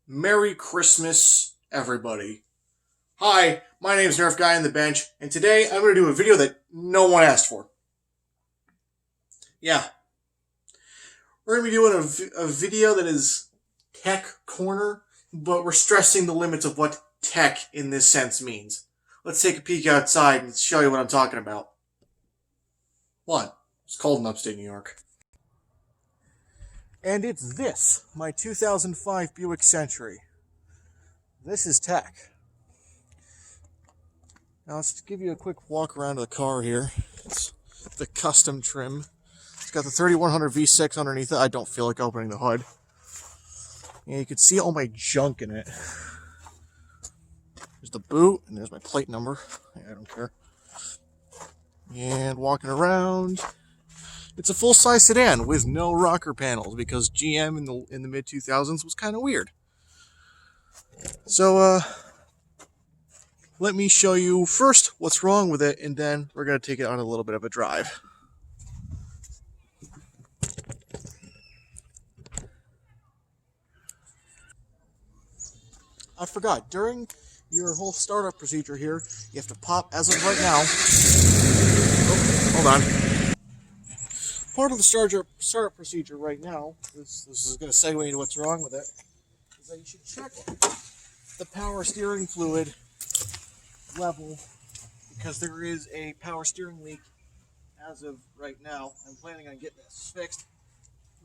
Merry Christmas, everybody. Hi, my name is Nerf Guy on the Bench, and today I'm going to do a video that no one asked for. Yeah, we're going to be doing a video that is tech corner, but we're stressing the limits of what tech in this sense means. Let's take a peek outside and show you what I'm talking about. What? It's cold in upstate New York. And it's this, my 2005 Buick Century. This is tech. Now let's give you a quick walk around of the car here. It's the custom trim. It's got the 3100 V6 underneath it. I don't feel like opening the hood. And you can see all my junk in it. There's the boot, and there's my plate number. I don't care. And walking around, it's a full-size sedan with no rocker panels because GM in the mid-2000s was kind of weird. So, let me show you first what's wrong with it, and then we're going to take it on a little bit of a drive. I forgot, during your whole startup procedure here, you have to pop, as of right now... Oh, hold on. Part of the startup procedure right now, this is going to segue into what's wrong with it, is that you should check the power steering fluid level, because there is a power steering leak as of right now. I'm planning on getting this fixed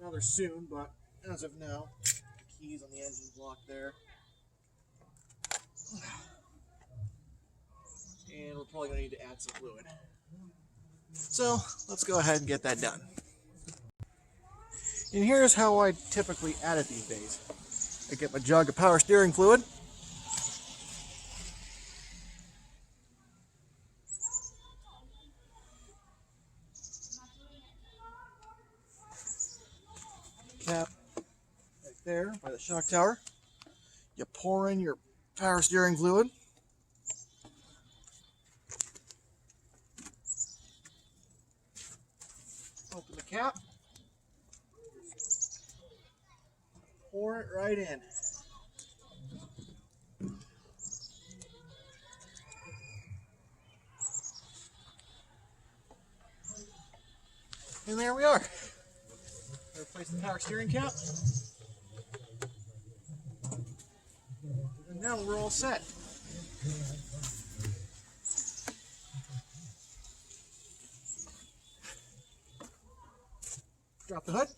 rather soon, but as of now, the keys on the engine block there. And we're probably going to need to add some fluid. So, let's go ahead and get that done. And here's how I typically add it these days. I get my jug of power steering fluid. Cap right there by the shock tower. You pour in your power steering fluid. Open the cap. Pour it right in. And there we are. Replace the power steering cap. And now we're all set. Drop the hood.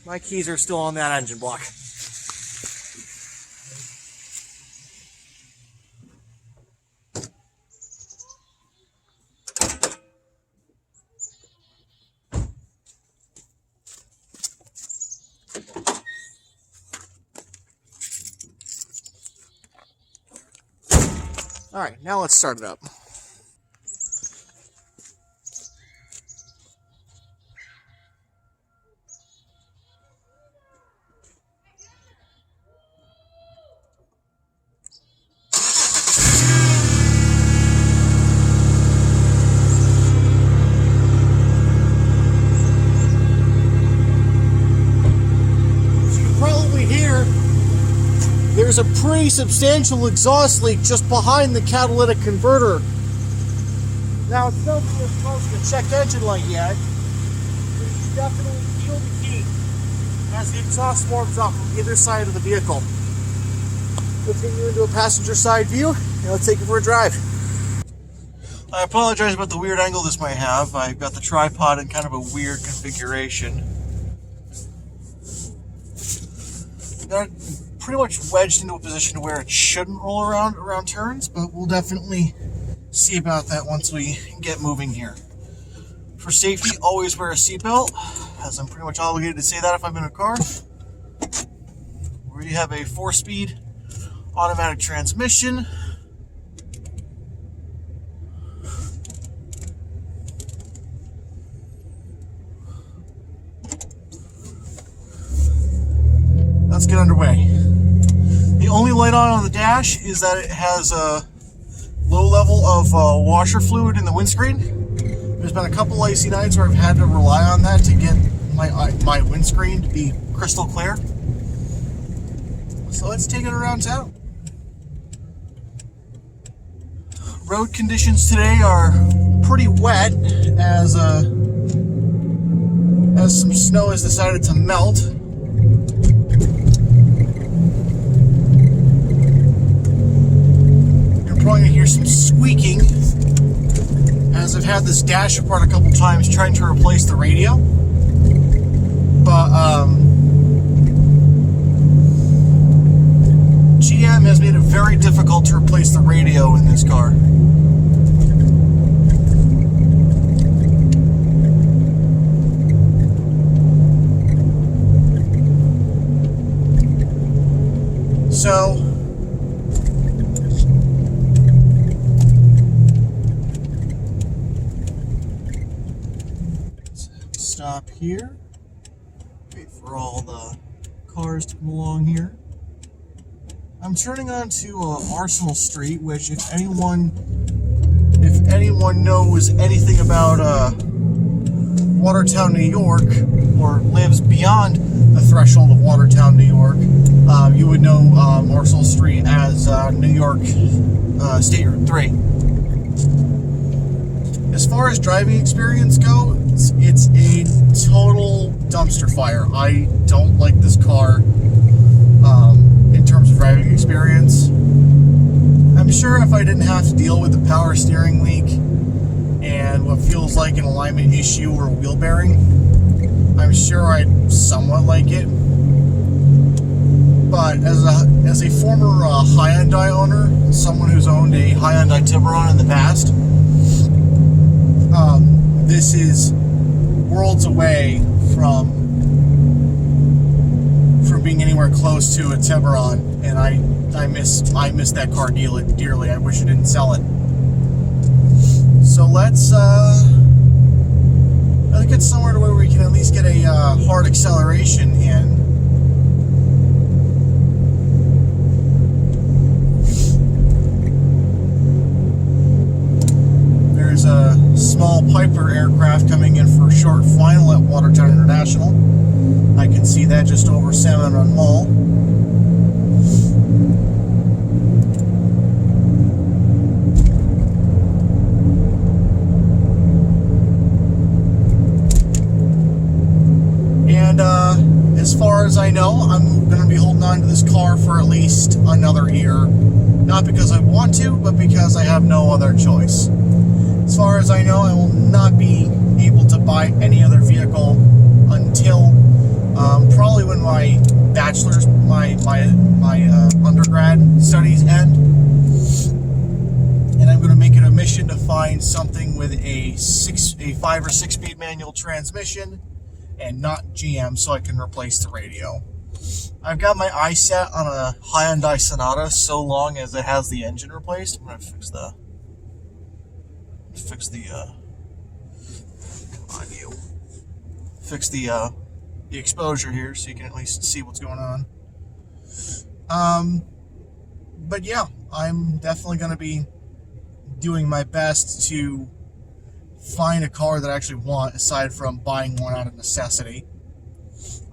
My keys are still on that engine block. Alright, now let's start it up. There's a pretty substantial exhaust leak just behind the catalytic converter. Now, it's not as close to the check engine light yet, but you can definitely feel the heat as the exhaust warms up from either side of the vehicle. Let's get you into a passenger side view, and let's take it for a drive. I apologize about the weird angle this might have. I've got the tripod in kind of a weird configuration. Got it pretty much wedged into a position where it shouldn't roll around turns, but we'll definitely see about that once we get moving here. For safety, always wear a seatbelt, as I'm pretty much obligated to say that if I'm in a car. We have a 4-speed automatic transmission. Let's get underway. The only light on the dash is that it has a low level of washer fluid in the windscreen. There's been a couple icy nights where I've had to rely on that to get my windscreen to be crystal clear. So let's take it around town. Road conditions today are pretty wet as some snow has decided to melt. You're probably gonna hear some squeaking as I've had this dash apart a couple times trying to replace the radio. But GM has made it very difficult to replace the radio in this car. So, stop here, wait for all the cars to come along here. I'm turning on to Arsenal Street, which if anyone knows anything about Watertown, New York, or lives beyond the threshold of Watertown, New York, you would know Arsenal Street as New York State Route 3. As far as driving experience goes, it's a total dumpster fire. I don't like this car in terms of driving experience. I'm sure if I didn't have to deal with the power steering leak and what feels like an alignment issue or a wheel bearing, I'm sure I'd somewhat like it. But as a former Hyundai owner, someone who's owned a Hyundai Tiburon in the past, this is worlds away from being anywhere close to a Tiburon, and I miss that car dearly. I wish I didn't sell it. So let's get somewhere to where we can at least get a hard acceleration in. There's a small Piper aircraft coming in for a short final at Watertown International. I can see that just over Salmon Run Mall. And as far as I know, I'm going to be holding on to this car for at least another year. Not because I want to, but because I have no other choice. As far as I know, I will not be able to buy any other vehicle until probably when my bachelor's, my undergrad studies end. And I'm going to make it a mission to find something with a 5 or 6 speed manual transmission and not GM, so I can replace the radio. I've got my eye set on a Hyundai Sonata so long as it has the engine replaced. I'm going to fix the exposure here so you can at least see what's going on. But yeah, I'm definitely going to be doing my best to find a car that I actually want, aside from buying one out of necessity.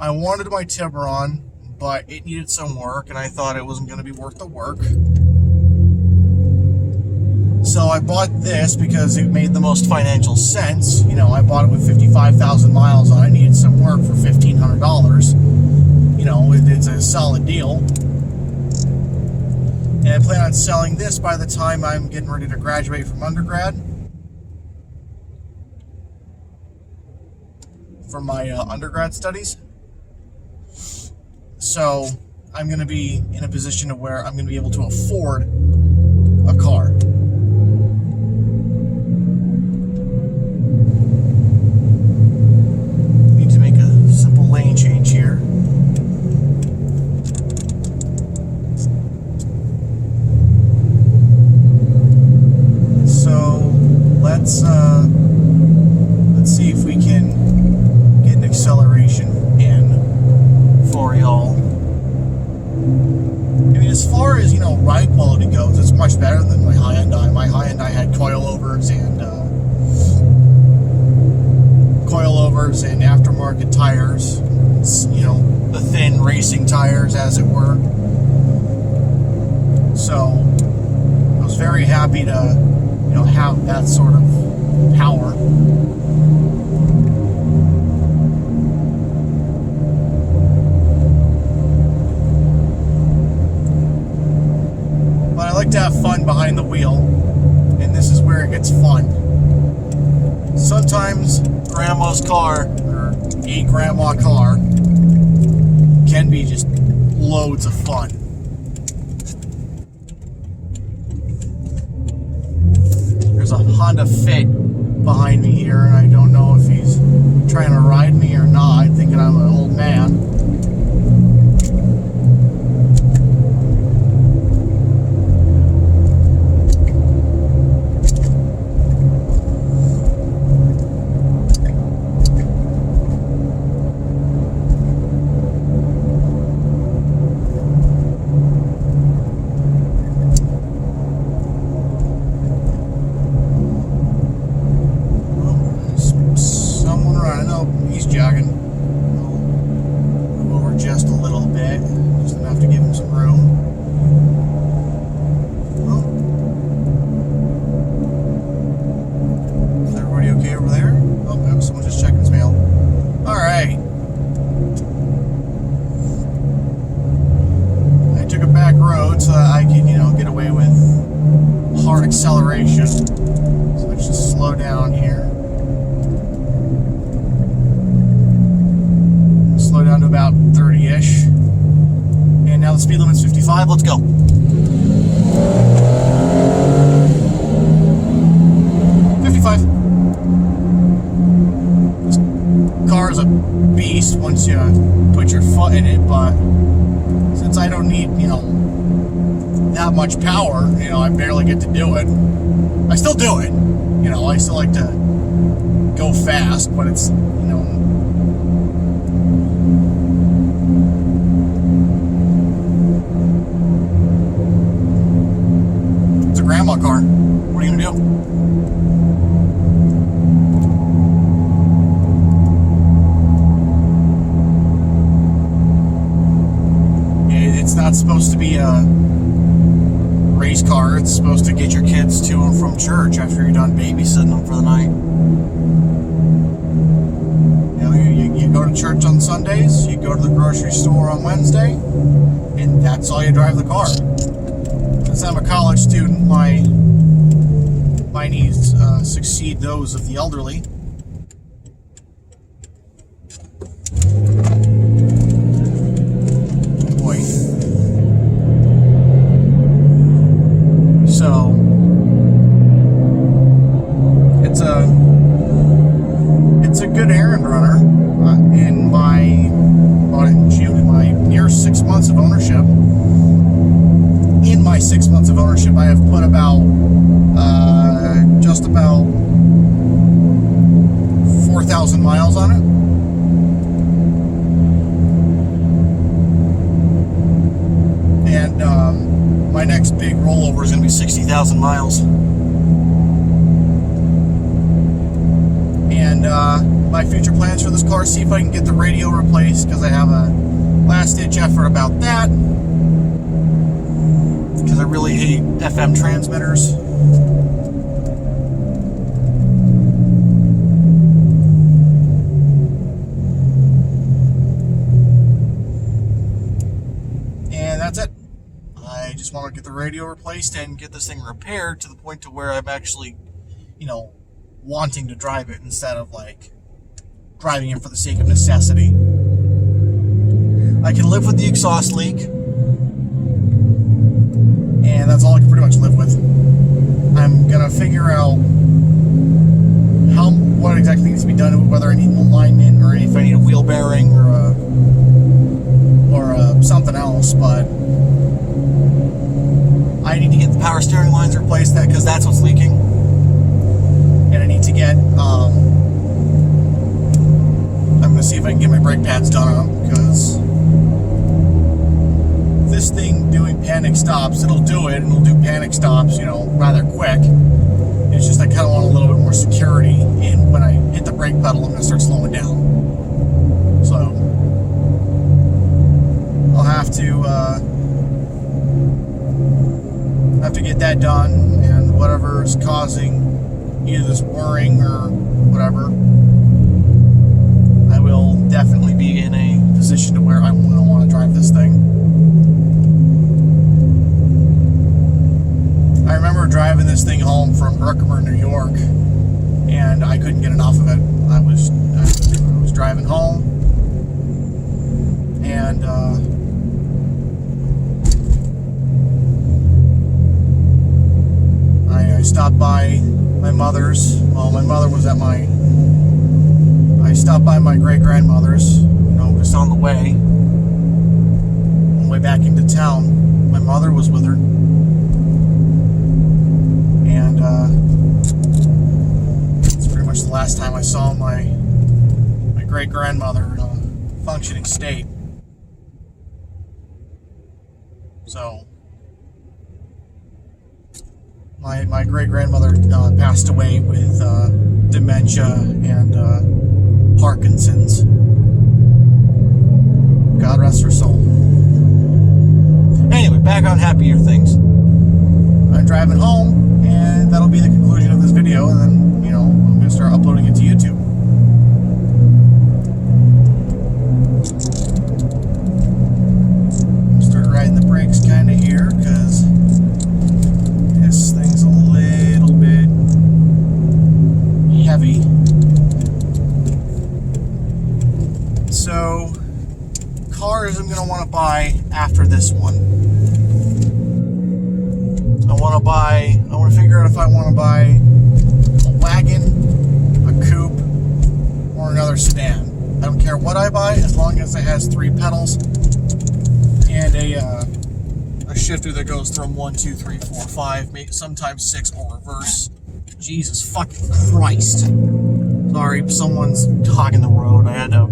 I wanted my Tiburon, but it needed some work, and I thought it wasn't going to be worth the work. So I bought this because it made the most financial sense. You know, I bought it with 55,000 miles on it. I needed some work for $1,500. You know, it's a solid deal. And I plan on selling this by the time I'm getting ready to graduate from undergrad. For my undergrad studies. So I'm going to be in a position to where I'm going to be able to afford a car. Need to make a simple lane change here. So let's see if we can get an acceleration in for y'all. I mean, as far as, you know, ride quality goes, it's much better than my Hyundai. My Hyundai had coilovers and aftermarket tires, you know, the thin racing tires, as it were. So I was very happy to, have that sort of power. But I like to have fun behind the wheel, and this is where it gets fun. Sometimes grandma's car, or a grandma car, can be just loads of fun. There's a Honda Fit behind me here, and I don't know if he's trying to ride me or not, thinking I'm an old man. Jogging. I'll move over just a little bit, just enough to give him some room. Well, is everybody okay over there? Oh, no, someone's just checking his mail. Alright. I took a back road so that I could, get away with hard acceleration. So let's just slow down here. Slow down to about 30-ish. And now the speed limit's 55. Let's go. 55. This car is a beast once you put your foot in it, but since I don't need, that much power, I barely get to do it. I still do it. I still like to go fast, but it's, grandma car. What are you gonna do? It's not supposed to be a race car. It's supposed to get your kids to and from church after you're done babysitting them for the night. You go to church on Sundays, you go to the grocery store on Wednesday, and that's all you drive the car. Since I'm a college student, my needs succeed those of the elderly. Boy. So, it's a good errand runner in my near 6 months of ownership. In my 6 months of ownership, I have put about just about 4,000 miles on it. And my next big rollover is going to be 60,000 miles. And my future plans for this car, see if I can get the radio replaced, because I have a last-ditch effort about that. Because I really hate FM transmitters. And that's it. I just want to get the radio replaced and get this thing repaired to the point to where I'm actually, wanting to drive it instead of, driving it for the sake of necessity. I can live with the exhaust leak. And that's all I can pretty much live with. I'm gonna figure out what exactly needs to be done, whether I need an alignment or if I need a wheel bearing or something else. But I need to get the power steering lines replaced, because that's what's leaking. And I need to get. I'm gonna see if I can get my brake pads done on them, because this thing doing panic stops, it'll do it, and it'll do panic stops, rather quick. It's just I kind of want a little bit more security in when I hit the brake pedal, I'm going to start slowing down. So, I'll have to to get that done, and whatever is causing either this whirring or whatever, I will definitely be in a position to where I'm going to want to drive this thing. I remember driving this thing home from Herkimer, New York, and I couldn't get enough of it. I was driving home, and I stopped by my mother's. Well, my mother was at my. I stopped by my great-grandmother's, just on the way back into town. My mother was with her, and it's pretty much the last time I saw my great-grandmother in a functioning state. So my great-grandmother passed away with dementia and Parkinson's. God rest her soul. Anyway, back on happier things. I'm driving home, and that'll be the conclusion of this video, and then, I'm going to start uploading it to YouTube. Start riding the brakes kind of here, because this thing's a little bit heavy. So, cars I'm going to want to buy after this one. I want to figure out if I want to buy a wagon, a coupe, or another sedan. I don't care what I buy, as long as it has 3 pedals and a shifter that goes from 1, 2, 3, 4, 5, maybe sometimes 6 or reverse. Jesus fucking Christ. Sorry, someone's hogging the road. I had to,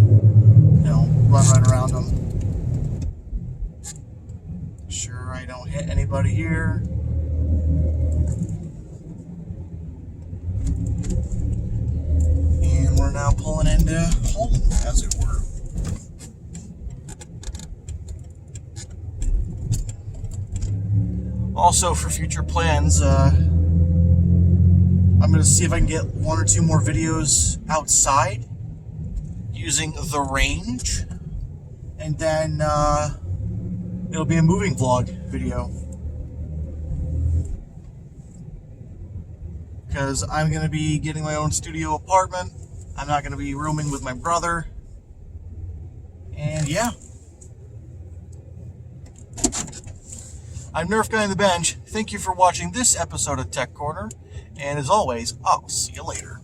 run right around them. Sure I don't hit anybody here. And we're now pulling into home, as it were. Also, for future plans, I'm going to see if I can get 1 or 2 more videos outside using the range, and then it'll be a moving vlog video, because I'm going to be getting my own studio apartment. I'm not going to be rooming with my brother, and yeah. I'm Nerf Guy on the Bench. Thank you for watching this episode of Tech Corner, and as always, I'll see you later.